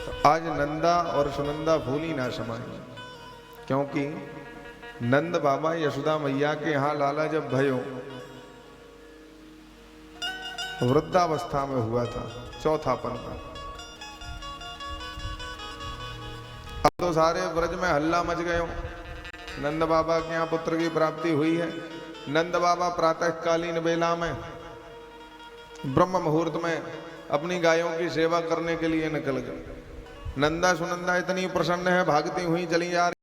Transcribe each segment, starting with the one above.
तो आज नंदा और सुनंदा भूली ना समाई, क्योंकि नंद बाबा यशोदा मैया के यहाँ लाला जब भयो वृद्धावस्था में हुआ था, चौथापन में। अब तो सारे ब्रज में हल्ला मच गयो, नंद बाबा के यहाँ पुत्र की प्राप्ति हुई है। नंद बाबा प्रातःकालीन बेला में ब्रह्म मुहूर्त में अपनी गायों की सेवा करने के लिए निकल गए। नंदा सुनंदा इतनी प्रसन्न है, भागती हुई चली जा रही।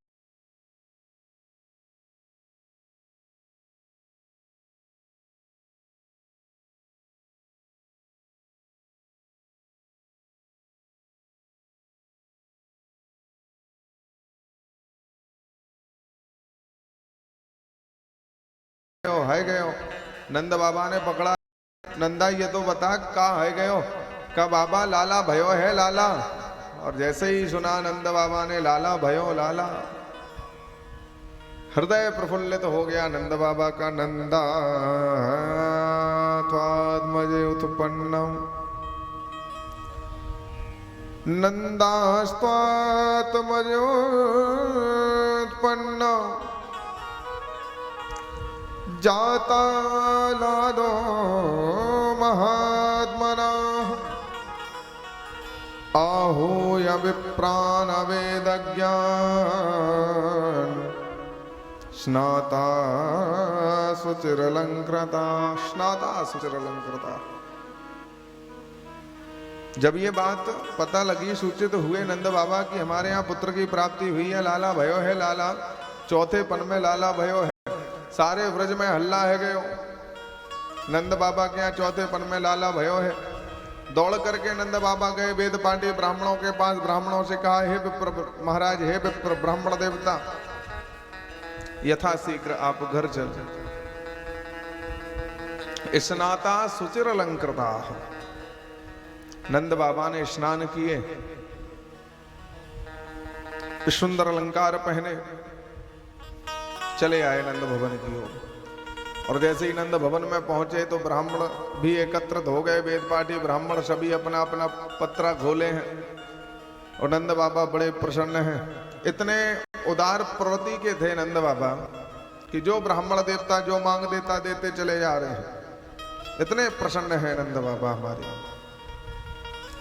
है गयो, नंद बाबा ने पकड़ा, नंदा ये तो बता कहाँ है गयो? का बाबा लाला भयो है लाला। और जैसे ही सुना नंद बाबा ने लाला भयो लाला, हृदय प्रफुल्लित हो गया नंद बाबा का। नंदा त्वात्मजे उत्पन्नम नंदास्त्वात्मजे उत्पन्नम जाता लादो महात्मना आहूय विप्रान वेदज्ञान स्नाता सुचिरलंकृता स्नाता सुचिरलंकृता। जब ये बात पता लगी, सूचित हुए नंद बाबा कि हमारे यहाँ पुत्र की प्राप्ति हुई है, लाला भयो है लाला, चौथे पन में लाला भयो है, सारे व्रज में हल्ला है गयो। नंद बाबा के यहाँ चौथे पन में लाला भयो है। दौड़ करके नंद बाबा गए वेद पांडे ब्राह्मणों के पास। ब्राह्मणों से कहा, हे विप्र महाराज, हे विप्र ब्राह्मण देवता, यथाशीघ्र आप घर चल। स्नाता सुचिर अलंकृता। नंद बाबा ने स्नान किए, सुंदर अलंकार पहने, चले आए नंद भवन की ओर। और जैसे ही नंद भवन में पहुंचे तो ब्राह्मण भी एकत्रित हो गए। वेद पाठी ब्राह्मण सभी अपना अपना पत्रा खोले हैं और नंद बाबा बड़े प्रसन्न हैं। इतने उदार प्रवृत्ति के थे नंद बाबा कि जो ब्राह्मण देवता जो मांग देता देते चले जा रहे हैं। इतने प्रसन्न हैं नंद बाबा हमारे।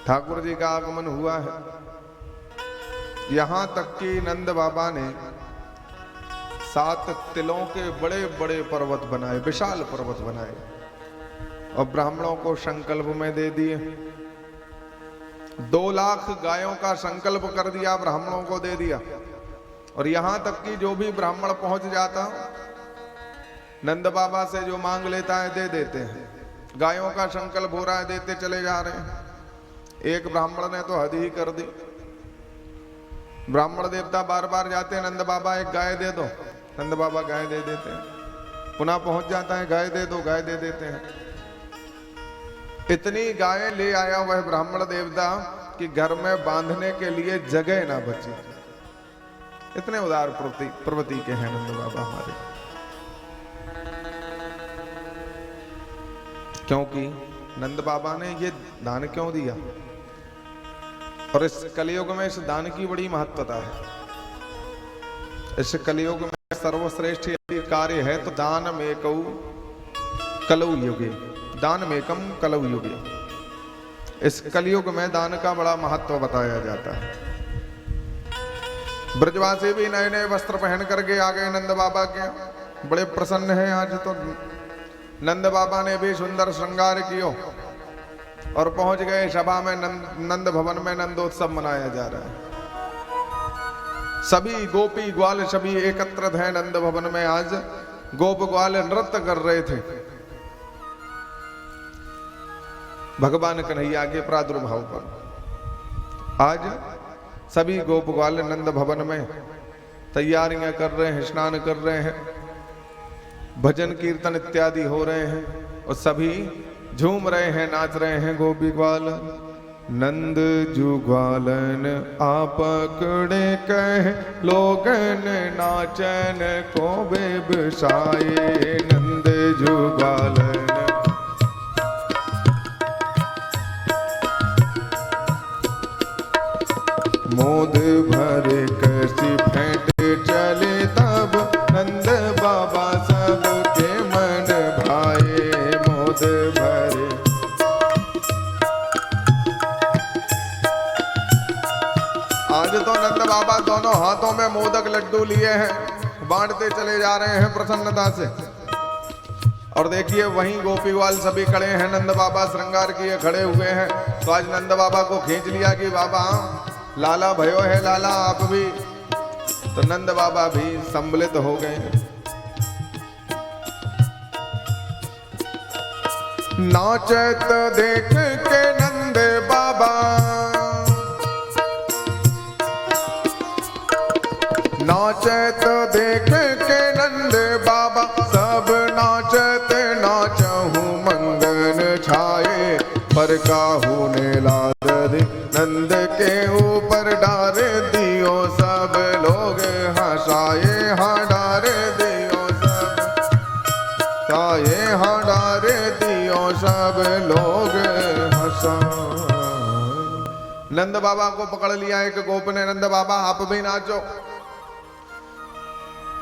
ठाकुर जी का आगमन हुआ है, यहां तक कि नंद बाबा ने 7 तिलों के बड़े बड़े पर्वत बनाए, विशाल पर्वत बनाए और ब्राह्मणों को संकल्प में दे दिए। 2 लाख गायों का संकल्प कर दिया, ब्राह्मणों को दे दिया। और यहां तक कि जो भी ब्राह्मण पहुंच जाता, नंद बाबा से जो मांग लेता है दे देते हैं। गायों का संकल्प हो रहा है, देते चले जा रहे हैं। एक ब्राह्मण ने तो हद ही कर दी। ब्राह्मण देवता बार बार जाते हैं, नंद बाबा एक गाय दे दो, नंद बाबा गाय दे देते हैं। पुनः पहुंच जाता है, गाय दे दो, गाय दे देते हैं। इतनी गायें ले आया वह ब्राह्मण देवता कि घर में बांधने के लिए जगह ना बची। इतने उदार प्रवृत्ति के हैं नंद बाबा हमारे। क्योंकि नंद बाबा ने ये दान क्यों दिया? और इस कलयुग में इस दान की बड़ी महत्वता है। इस कलयुग में सर्वश्रेष्ठ यदि कार्य है तो दान में कलौ युगे, दान में कम कलौ युगे। इस कलयुग में दान का बड़ा महत्व बताया जाता है। ब्रजवासी भी नए नए वस्त्र पहन करके आ गए नंद बाबा के, बड़े प्रसन्न हैं। आज तो नंद बाबा ने भी सुंदर श्रृंगार कियो और पहुंच गए सभा में। नंद भवन में नंदोत्सव मनाया जा रहा है। सभी गोपी ग्वाल सभी एकत्रित हैं नंद भवन में। आज गोप ग्वाल नृत्य कर रहे थे भगवान कन्हैया के प्रादुर्भाव पर। आज सभी गोप ग्वाल नंद भवन में तैयारियां कर रहे हैं, स्नान कर रहे हैं, भजन कीर्तन इत्यादि हो रहे हैं और सभी झूम रहे हैं, नाच रहे हैं गोपी ग्वाल। नंद जुग्वालन आप पकड़े कह लोगन नाचन को बेबसाए। नंद जुग्वालन मोद भरे कैसी फेंटे चले तब नंद बाबा सबके मन भाए मोद भरे। आज तो नंद बाबा दोनों हाथों में मोदक लड्डू लिए हैं, बांटते चले जा रहे हैं प्रसन्नता से। और देखिए वहीं गोपी ग्वाल सभी खड़े हैं, नंद बाबा श्रृंगार किए खड़े हुए हैं। तो आज नंद बाबा को खींच लिया कि बाबा लाला भयो है लाला आप भी। तो नंद बाबा भी सम्मिलित हो गए। नाचत देख के नंद बाबा, नाचत देख के नंद बाबा, सब नाचत नाचहु मंगन छाए। पर काहू ने लाद दी नंद के ऊपर डार दियो सब लोग हंसाए। हाँ डार दियो सब छाए, हाँ डार दियो सब लोग हंसाए। नंद बाबा को पकड़ लिया एक गोप ने, नंद बाबा आप भी नाचो।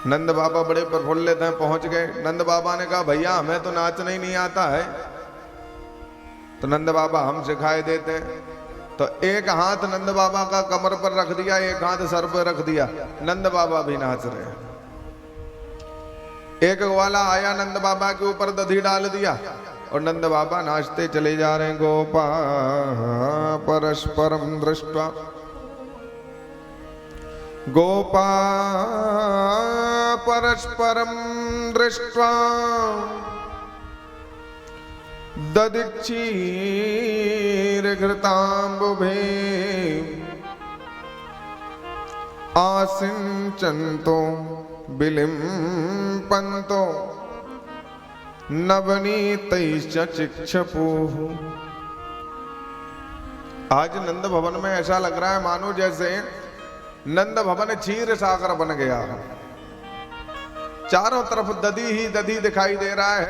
नंद बाबा बड़े प्रफुल्लित हैं, पहुंच गए। नंद बाबा ने कहा भैया हमें तो नाचना ही नहीं आता है। तो नंद बाबा हम सिखाए देते हैं। तो एक हाथ नंद बाबा का कमर पर रख दिया, एक हाथ सर पर रख दिया, नंद बाबा भी नाच रहे हैं। एक ग्वाला आया नंद बाबा के ऊपर दधी डाल दिया और नंद बाबा नाचते चले जा रहे हैं। गोपा परस्परम दृष्ट्वा, गोपा परस्परम दृष्ट्वा, दधिक्षीरघृताम्बुभे आसिञ्चन्तो विलिम्पन्तो नवनीतैश्च चिक्षपुः। आज नंद भवन में ऐसा लग रहा है मानो जैसे नंद भवन क्षीर सागर बन गया। चारों तरफ दधी ही दधी दिखाई दे रहा है।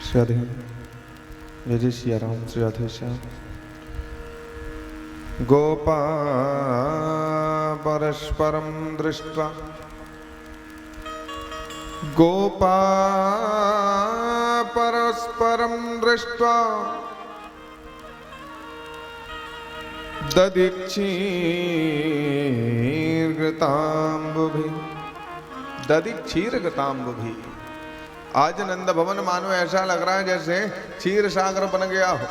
श्री राधे जय जय सिया राम। श्री राधे श्याम। गोपा परस्परम दृष्ट्वा, गोपा परस्परम दृष्ट्वा, दधिक्षीरघृताम्बुभि, दधिक्षीरघृताम्बुभि। आज नंद भवन मानो ऐसा लग रहा है जैसे क्षीर सागर बन गया हो।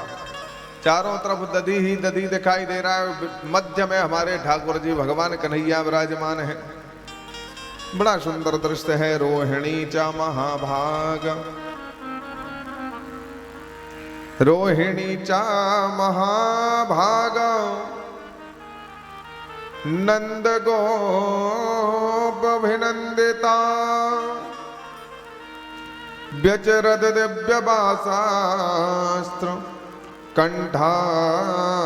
चारों तरफ दधी ही दधी दिखाई दे रहा है। मध्य में हमारे ठाकुर जी भगवान कन्हैया विराजमान है। बड़ा सुंदर दृश्य है। रोहिणी चा महाभाग, रोहिणी चा महाभाग, नंद गोपाभिनंदिता, व्यचरद दिव्य बासास्त्र, कंठाभरण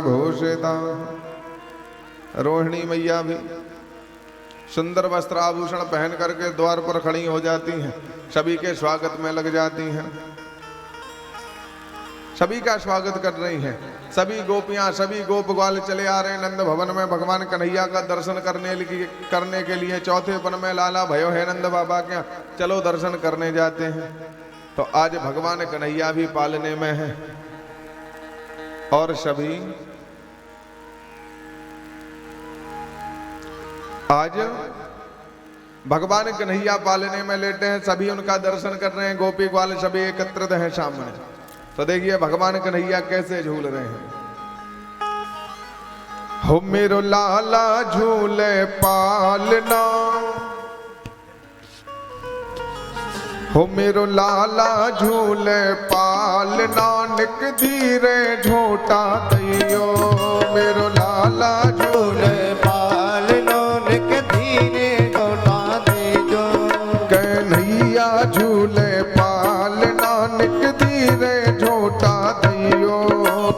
भूषिता। रोहिणी मैया भी सुंदर वस्त्र आभूषण पहन करके द्वार पर खड़ी हो जाती हैं, सभी के स्वागत में लग जाती हैं, सभी का स्वागत कर रही हैं। सभी गोपियां, सभी गोप ग्वाल चले आ रहे हैं नंद भवन में भगवान कन्हैया का दर्शन करने के लिए। चौथे पन में लाला भयो है नंद बाबा के, चलो दर्शन करने जाते हैं। तो आज भगवान कन्हैया भी पालने में है और सभी आज भगवान कन्हैया पालने में लेटे हैं, सभी उनका दर्शन कर रहे हैं, गोपी ग्वाल सभी एकत्रित हैं सामने। तो देखिए भगवान कन्हैया कैसे झूल रहे हैं। हो मेरो लाला झूले पालना, हो मेरो लाला झूले पालना, निक धीरे झोटा दैयो। मेरो लाला झूले पालना, निक धीरे झोटा दैयो। कन्हैया झूले पालना, निक धीरे झोटा दैयो।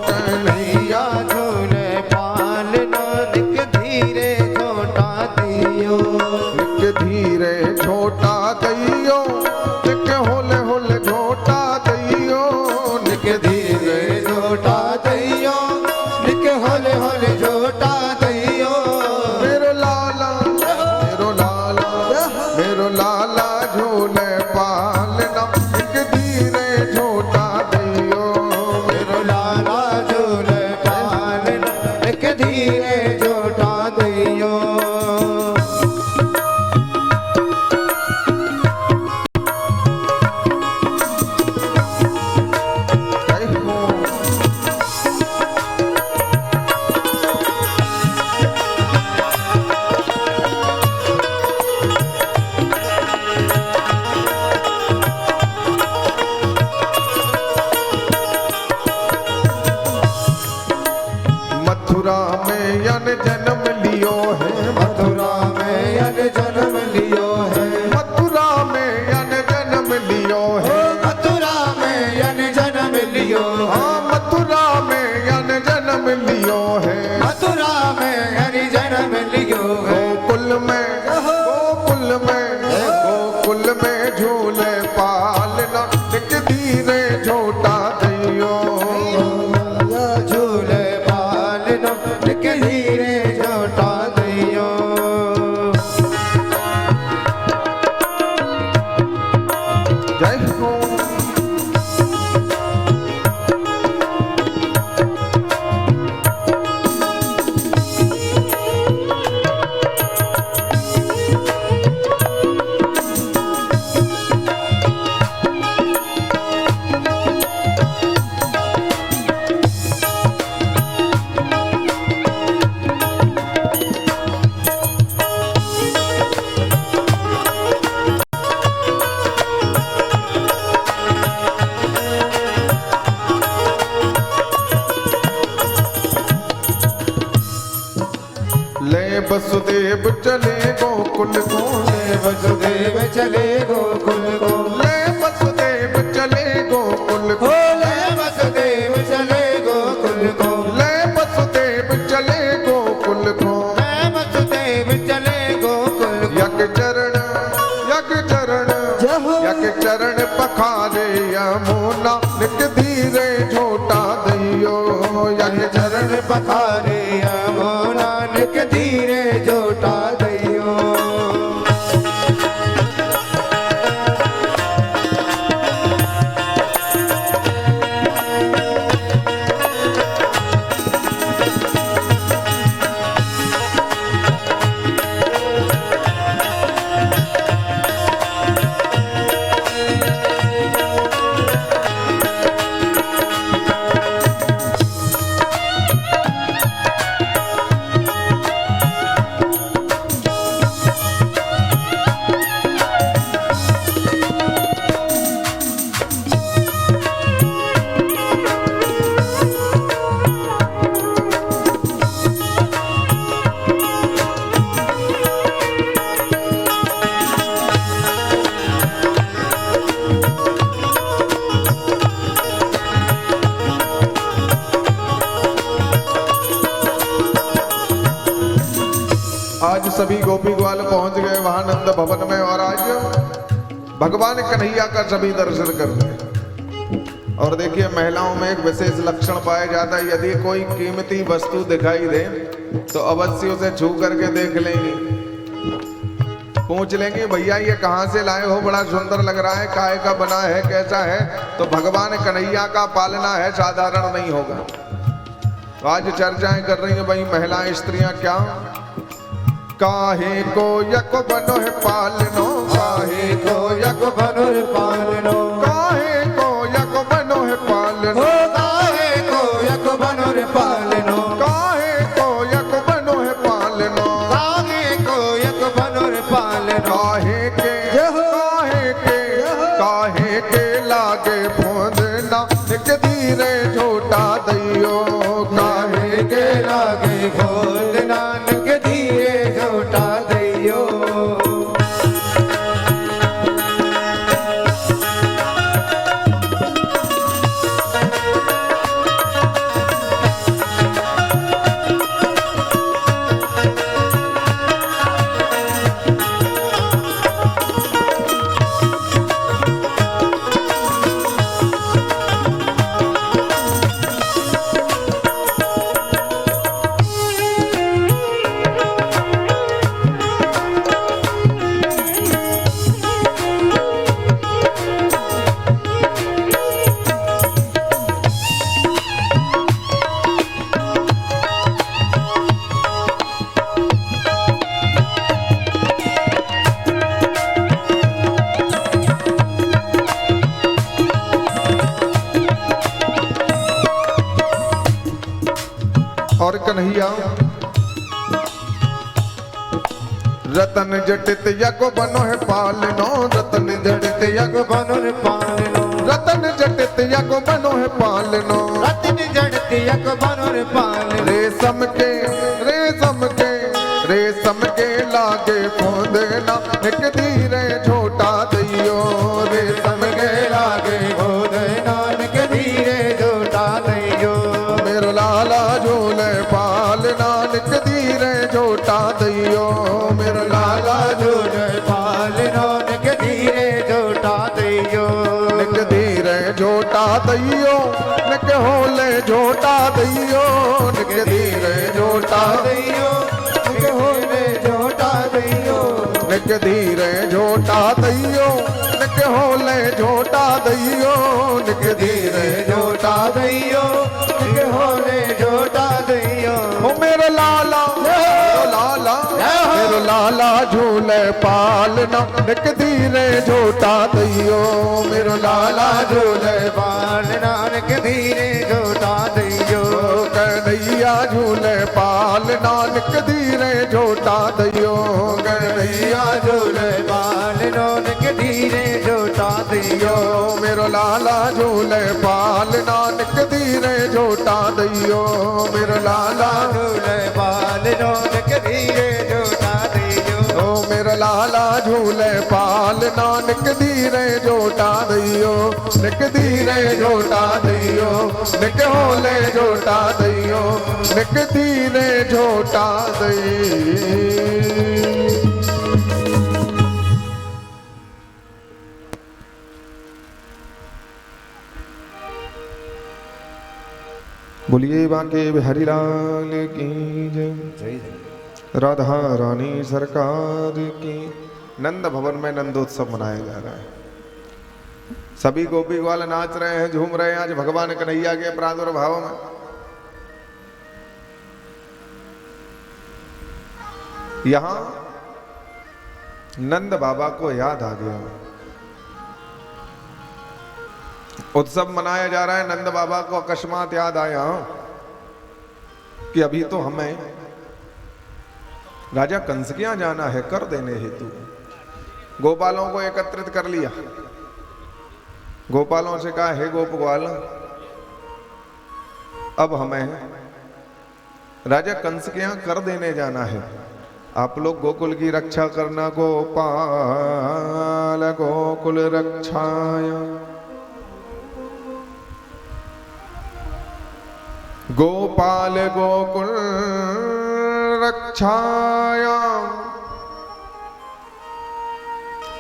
कन्हैया झूले पालना, निक धीरे झोटा दैयो। निक धीरे झोटा दैयो, निक होले होले झोटा दैयो। निक धीरे झोटा दैयो, निक होले होले झोटा दैयो। मेरो लाला, मेरो लाला, मेरो लाला झूले पालना, निक धीरे झोटा दैयो। मेरो लाला झूले पालना, निक धीरे झोटा दैयो। मथुरा में यन जन्म लियो है, मथुरा में यन जन्म लियो है। मथुरा में यन जन्म लियो है, मथुरा में यन जन्म लियो। हाँ मथुरा में यन जन्म लियो है, मथुरा में यन जन्म लियो है। गोकुल में, गोकुल में, गोकुल में झूले पालना, निक धीरे झोटा दैयो। झूले पालना, निक धीरे झोटा दैयो। जय हो। ले वसुदेव चले गोकुल को, ले वसुदेव चले गोकुल को। ले वसुदेव चले गोकुल को, ले वसुदेव चले गोकुल को। ले वसुदेव चले गोकुल को, ले वसुदेव चले गोकुल को। यक चरण, यक चरण, यक चरण पखारे यमुना, निक धीरे झोटा दैयो। यक चरण पखारे यमुना, निक धीरे झोटा दैयो। आज सभी गोपी ग्वाल पहुंच गए वहां नंद भवन में और आज भगवान कन्हैया का सभी दर्शन कर रहे। और देखिए महिलाओं में एक विशेष लक्षण पाया जाता है, यदि कोई कीमती वस्तु दिखाई दे तो अवश्य उसे छू करके देख लेंगी। पूछ लेंगे भैया ये कहाँ से लाए हो, बड़ा सुंदर लग रहा है, काहे का बना है, कैसा है? तो भगवान कन्हैया का पालना है, साधारण नहीं होगा। तो आज चर्चाएं कर रही हैं भाई महिलाएं स्त्रियां क्या, काहे को यक बनो है पालनो, काहे को यक बनो है पालनो, काहे को यक बनो है पालनो, काहे को यक बनो है पालनो, काहे को यक बनो है पालनो, काहे को यक बनो है पालनो, काहे के लागे फोंदना एक धीरे झोटा दैयो, काहे के लागे फोंदना एक धीरे झोटा दैयो। और कन्हैया रतन जटित यक बनो है पालनो, रतन जटित यक बनो है पालनो, रतन जटित यक बनो है पालनो, रतन जटित यक बनो है पालनो, रेशम के लागे फोंदना एक धीरे झोटा दैयो, रेशम के लागे फोंदना एक धीरे झोटा दैयो। मेरो लाला झूले पालना एक धीरे झोटा दैयो, मेरो लाला झूले पालना एक धीरे झोटा दैयो, एक धीरे झोटा दैयो, निक होले झोटा दैयो, निक धीरे झोटा दैयो, निक होले झोटा दैयो, निक धीरे झोटा दैयो, निक होले झोटा दैयो, निक धीरे झोटा दैयो, निक होले झोटा दैयो। ओ मेरो लाला, मेरो लाला झूले पालना निक धीरे झोटा दैयो, मेरो लाला झूले पालना निक धीरे झोटा दैयो, कन्हैया झूले पालना निक धीरे झोटा दैयो, कन्हैया झूले पालना निक धीरे झोटा दैयो, मेरो लाला झूले पालना निक धीरे झोटा दैयो, मेरो लाला झूले पालना निक धीरे झोटा दैयो, ओ मेरा लाला झूले पालना निक धीरे झोटा दैयो, निक धीरे झोटा दैयो, निक होले झोटा दैयो, निक धीरे झोटा दैयो। बोलिए बांके बिहारी लाल की जय, राधा रानी सरकार की। नंद भवन में नंदोत्सव मनाया जा रहा है, सभी गोपी ग्वाल नाच रहे हैं, झूम रहे हैं आज भगवान कन्हैया के प्रादुर्भाव में। यहां नंद बाबा को याद आ गया, उत्सव मनाया जा रहा है, नंद बाबा को अकस्मात याद आया कि अभी तो हमें राजा कंस के यहाँ जाना है कर देने हेतु। गोपालों को एकत्रित कर लिया, गोपालों से कहा हे गोप ग्वाल, अब हमें राजा कंस के यहाँ कर देने जाना है, आप लोग गोकुल की रक्षा करना। गोपाल गोकुल रक्षाय, गोपाल गोकुल रक्षाय,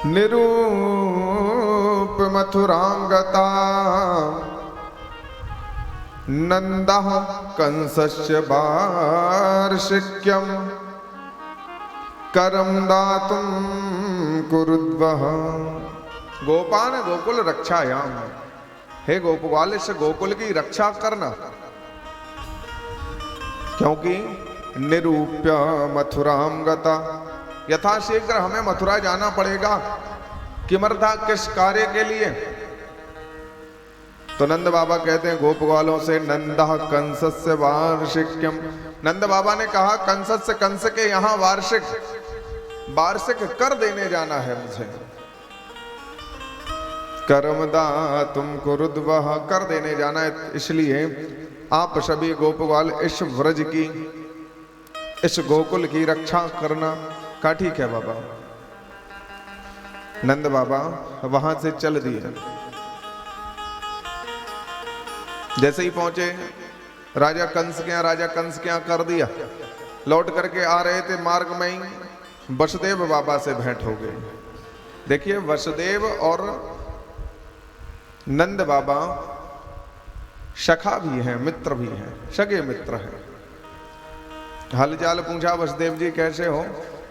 निरूप मथुरांगता, नंदः कंसस्य वार्षिक्यं करं दातुं कुरुद्वः। गोपान गोकुल रक्षायाम, हे गोपवाल इस गोकुल की रक्षा करना, क्योंकि निरूप्य मथुराम गता, यथाशीघ्र हमें मथुरा जाना पड़ेगा। किमर्था, किस कार्य के लिए? तो नंद बाबा कहते हैं गोप ग्वालों से, नंदा कंस से वार्षिक्यम, नंद बाबा ने कहा कंस से, कंस के यहाँ वार्षिक कर देने जाना है मुझे। कर्मदा तुम कुरुद्वः, कर देने जाना है, इसलिए आप सभी गोप ग्वाल इस व्रज की, इस गोकुल की रक्षा करना। कहा ठीक है बाबा। नंद बाबा वहां से चल दिए। जैसे ही पहुंचे राजा कंस के यहाँ कर दिया। लौट करके आ रहे थे, मार्ग में ही वसुदेव बाबा से भेंट हो गई। देखिए वसुदेव और नंद बाबा सखा भी हैं, मित्र भी हैं, सगे मित्र हैं। हालचाल पूछा वसुदेव जी कैसे हो?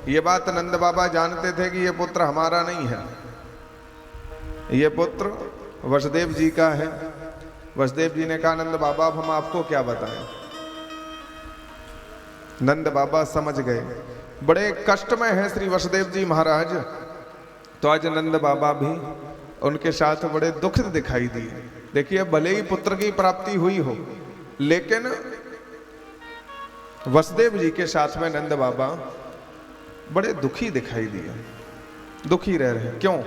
ये बात नंद बाबा जानते थे कि ये पुत्र हमारा नहीं है, ये पुत्र वसुदेव जी का है। वसुदेव जी ने कहा नंद बाबा अब हम आपको क्या बताएं। नंद बाबा समझ गए, बड़े कष्ट में है श्री वसुदेव जी महाराज। तो आज नंद बाबा भी उनके साथ बड़े दुखित दिखाई दिए। देखिए भले ही पुत्र की प्राप्ति हुई हो, लेकिन वसुदेव जी के साथ में नंद बाबा बड़े दुखी दिखाई दिए, दुखी रह रहे। क्यों?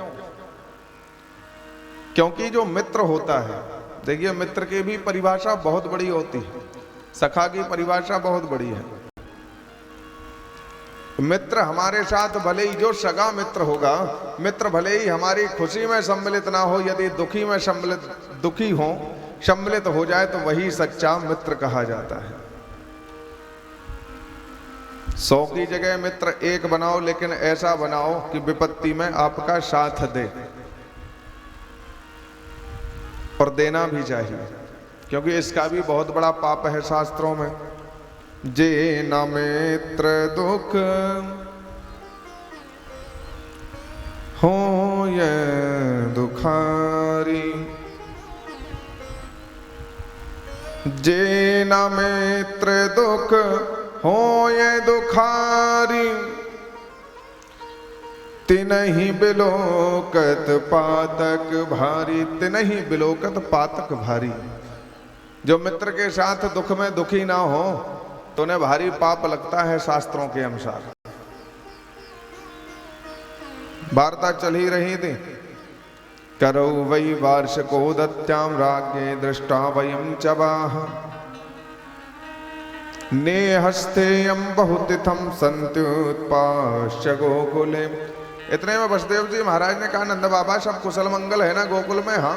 क्योंकि जो मित्र होता है, देखिए मित्र की भी परिभाषा बहुत बड़ी होती है, सखा की परिभाषा बहुत बड़ी है। मित्र हमारे साथ भले ही, जो सगा मित्र होगा, मित्र भले ही हमारी खुशी में सम्मिलित ना हो, यदि दुखी में सम्मिलित हो जाए तो वही सच्चा मित्र कहा जाता है। 100 की जगह मित्र एक बनाओ, लेकिन ऐसा बनाओ कि विपत्ति में आपका साथ दे, और देना भी चाहिए, क्योंकि इसका भी बहुत बड़ा पाप है शास्त्रों में। जे न मित्र दुख हो ये दुखारी, जे न मित्र दुख हो ये दुखारी, तिनहि बिलोकत पातक भारी, तिनहि बिलोकत पातक भारी। जो मित्र के साथ दुख में दुखी ना हो तो उन्हें भारी पाप लगता है शास्त्रों के अनुसार। वार्ता चल ही रही थी। करौ वै वार्षिको दत्याम राज्ञे दृष्टा वयम चबाह, नेहस्तेयम बहुतिथम सन्त्युत्पाश्च गोकुले। इतने में वसुदेव जी महाराज ने कहा नंद बाबा सब कुशल मंगल है ना गोकुल में? हाँ।